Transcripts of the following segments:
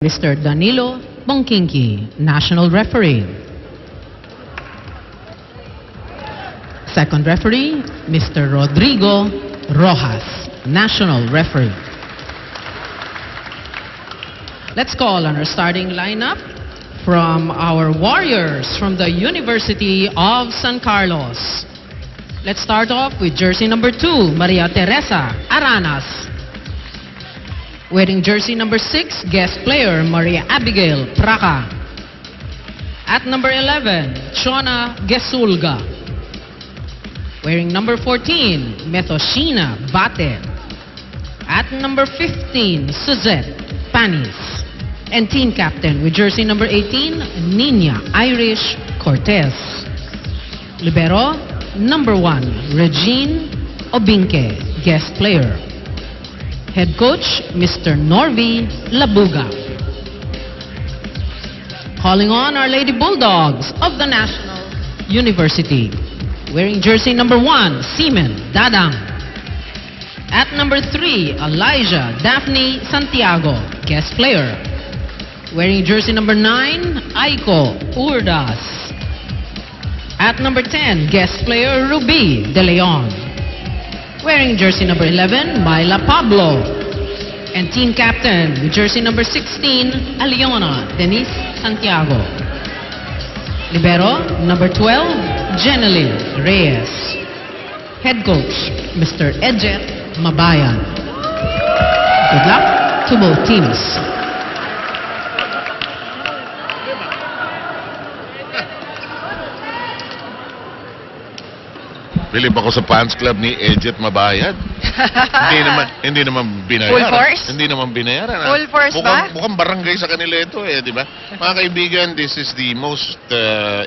Mr. Danilo Bongkinki, National Referee. Second referee, Mr. Rodrigo Rojas, National Referee. Let's call on our starting lineup from our Warriors from the University of San Carlos. Let's start off with jersey number 2, Maria Teresa Aranas. Wearing jersey number 6, guest player Maria Abigail Praca. At number 11, Chona Gesulga. Wearing number 14, Metoshina Bate. At number 15, Suzette Panis. And team captain with jersey number 18, Nina Irish Cortez. Libero, number 1, Regine Obinke, guest player. Head coach, Mr. Norvi Labuga. Calling on our Lady Bulldogs of the National University. Wearing jersey number 1, Seaman Dadang. At number 3, Elijah Daphne Santiago, guest player. Wearing jersey number 9, Aiko Urdas. At number 10, guest player Ruby De Leon. Wearing jersey number 11, Myla Pablo. And team captain with jersey number 16, Aliona Denise Santiago. Libero, number 12, Jeneline Reyes. Head coach, Mr. Edjet Mabayan. Good luck to both teams. Bilib ako sa fans club ni Edjet Mabayad. hindi naman binayaran. Full force? Hindi naman binayaran. Full force ba? Mukhang barangay sa kanila ito di ba? Mga kaibigan, this is the most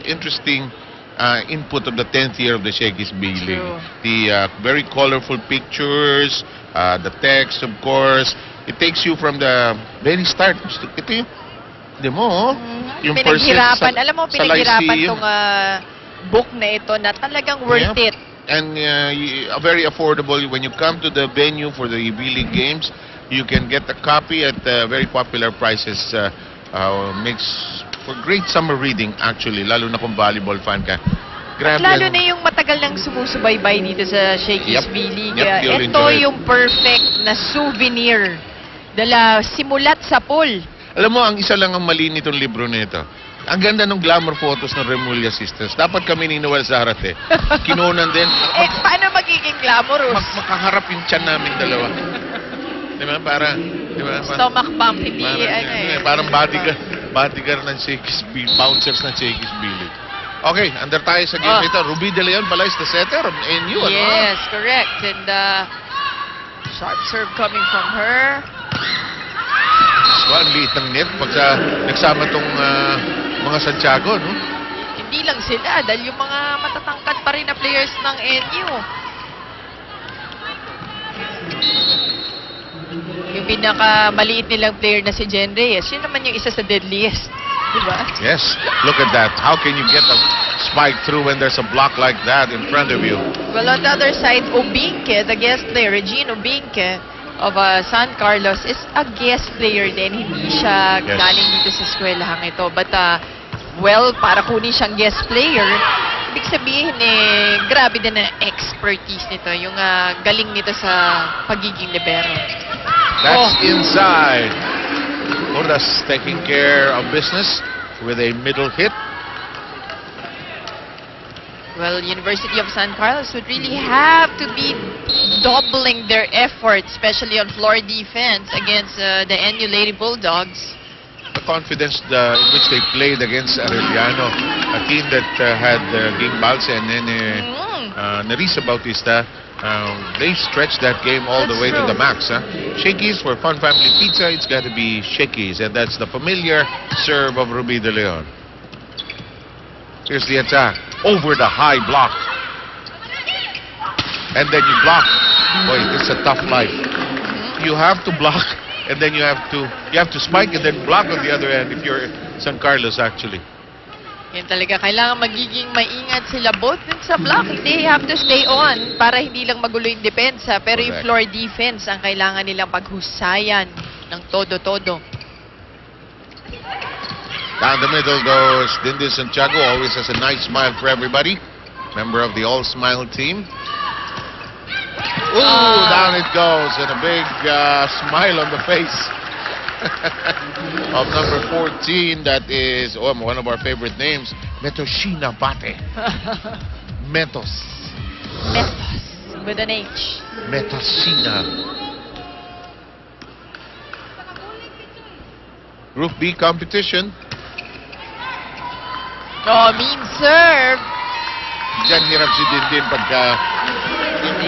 interesting input of the 10th year of the Shakey's B-League. True. The very colorful pictures, the text, of course. It takes you from the very start. Ito yung, di mo, yung pinaghirapan. Alam mo, sa pinaghirapan Lyceum. tong book na ito na talagang worth it. And very affordable. When you come to the venue for the B-League games, you can get a copy at very popular prices. Makes for great summer reading, actually, lalo na kung volleyball fan ka. At lalo na yung matagal nang sumusubaybay dito sa Shakey's B-League. You'll Ito enjoy it. yung perfect na souvenir dala simulat sa pool. Alam mo, ang isa lang ang mali nitong libro na ito. Ang ganda ng glamour photos ng Remulla Sisters. Dapat kami ni Noel Zarate. Kinunan din. Paano magiging glamorous? Makaharap yung tiyan namin dalawa. Di ba? Di ba? Stomach bump, hindi Parang bodyguard ng Shakey's B-League. Bouncers ng Shakey's B-League. Okay, under tayo sa game ito. Ruby De Leon pala is the setter of NU. Yes, correct. And sharp serve coming from her. Ang liit ng net pag nagsama tong mga Santiago, no? Hindi lang sila, dahil yung mga matatangkad pa rin na players ng NU. Yung pinakamaliit nilang player na si Jen Reyes, yun naman yung isa sa deadliest. Diba? Yes, look at that. How can you get a spike through when there's a block like that in front of you? Well, on the other side, Obinke, the guest player, Regine Obinke of San Carlos, is a guest player din. Hindi siya galing dito sa eskwelahang ito. But, well, para kunin siyang guest player, ibig sabihin grabe din ang expertise nito. Yung galing nito sa pagiging libero. That's inside. Urdas taking care of business with a middle hit. Well, University of San Carlos would really have to be doubling their effort, especially on floor defense against the NU Lady Bulldogs. The confidence in which they played against Arellano, a team that had Ging Balse and then Nerissa Bautista. They stretched that game all the way to the max. Shakey's for Fun Family Pizza, it's got to be Shakey's, and that's the familiar serve of Ruby De Leon. Here's the attack over the high block, and then you block. Boy, it's a tough life. You have to block, and then you have to spike and then block on the other end if you're San Carlos, actually. Yan talaga, kailangan magiging maingat sila both din sa block. They have to stay on para hindi lang magulo yung depensa. Pero yung floor defense ang kailangan nilang paghusayan ng todo-todo. Down the middle goes Dindy Santiago, always has a nice smile for everybody. Member of the All Smile team. Ooh, down it goes, and a big smile on the face of number 14. That is one of our favorite names, Metoshina Bate. Metos. Metos with an H. Metoshina. Group B competition. Oh, mean serve. Diyan hirap si Dindin pagka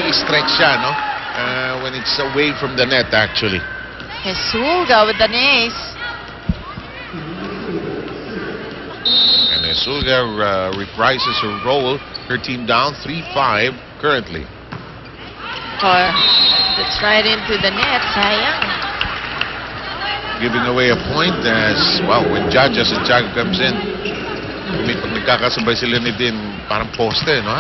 i-stretch siya, no? When it's away from the net, actually. Jesulga with an ace. And Sulga reprises her role. Her team down 3-5 currently. Oh, that's right into the net. Sayang. Giving away a point as, well, when Jaja Santiago comes in, pag nagkakasabay sila ni Din, parang poste, no?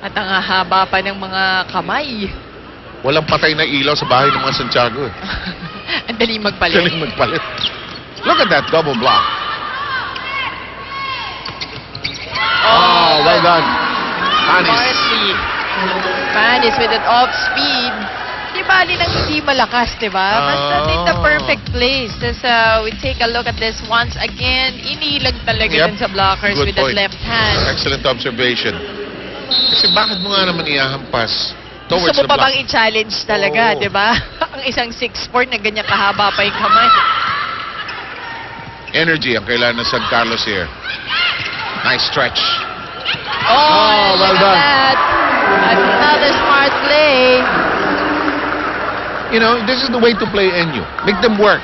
At ang haba pa ng mga kamay. Walang patay na ilaw sa bahay ng mga Santiago. Ang dali magpalit. Galing magpalit. Look at that double block. Oh, well done. Panis. Smartly. Panis with an off speed. Di bali nang hindi malakas, di ba? Basta in the perfect place. We take a look at this once again. Inilag talaga Yep. dun sa blockers Good with that point. left hand. Excellent observation. Kasi bakit mo nga naman ihahampas towards Gusto the mo pa block? bang i-challenge talaga, Oo. di ba? Ang isang 6'4" na ganyan kahaba pa yung kamay. Energy ang kailangan ng San Carlos here. Nice stretch. Oh, well look at done. that. Another smart play. You know, this is the way to play NU. Make them work.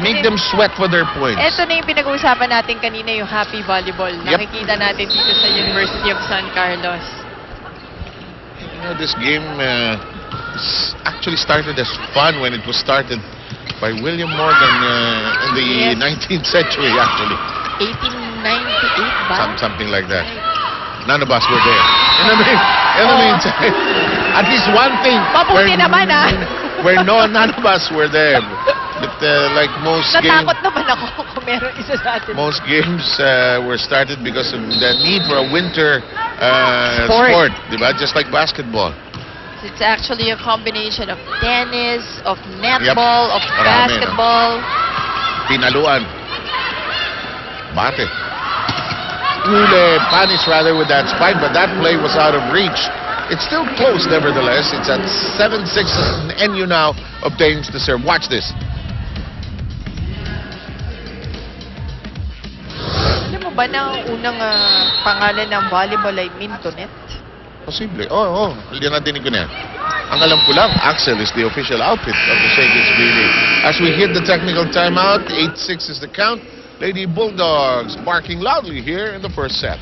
Make them sweat for their points. Ito na yung pinag-uusapan natin kanina, yung happy volleyball. Yep. Nakikita natin dito sa University of San Carlos. You know, this game actually started as fun when it was started by William Morgan in the Yes. 19th century, actually. 1898 ba? Something like that. None of us were there. In the meantime, at least one thing. Mabuti naman, ah. Where none of us were there. But like most games, Natakot naman ako kung meron isa sa atin. most games were started because of the need for a winter Sport. sport, diba? Just like basketball. It's actually a combination of tennis, of netball, of Marami, no? basketball. Pinaluan. Bate. Hule, Panis rather with that spike, but that play was out of reach. It's still close nevertheless. It's at 7-6 and NU now obtains the serve. Watch this. Alam mo ba na ang unang pangalan ng volleyball ay Mintonet? Posible. Oh. Hindi na dinig ko na yan. Ang alam ko lang, Axel is the official outfit of the Shakey's BD. As we hit the technical timeout, 8-6 is the count. Lady Bulldogs barking loudly here in the first set.